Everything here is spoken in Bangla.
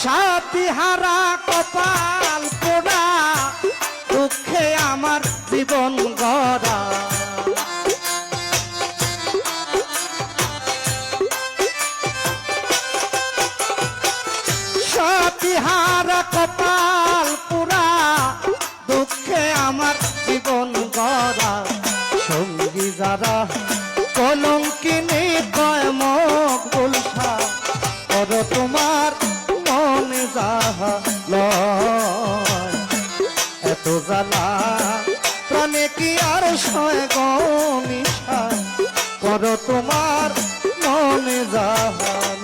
সাথীহারা কপাল পোড়া দুঃখে আমার জীবন গড়া সাথীহারা কপাল পোড়া দুঃখে আমার জীবন গড়া সঙ্গী যারা কলঙ্কিনী কয় মকবুল শাহ করো তোমার মনে যাহা লয় এত জ্বালা প্রাণে কি আর সয় গো নিশা করো তোমার মনে যাহা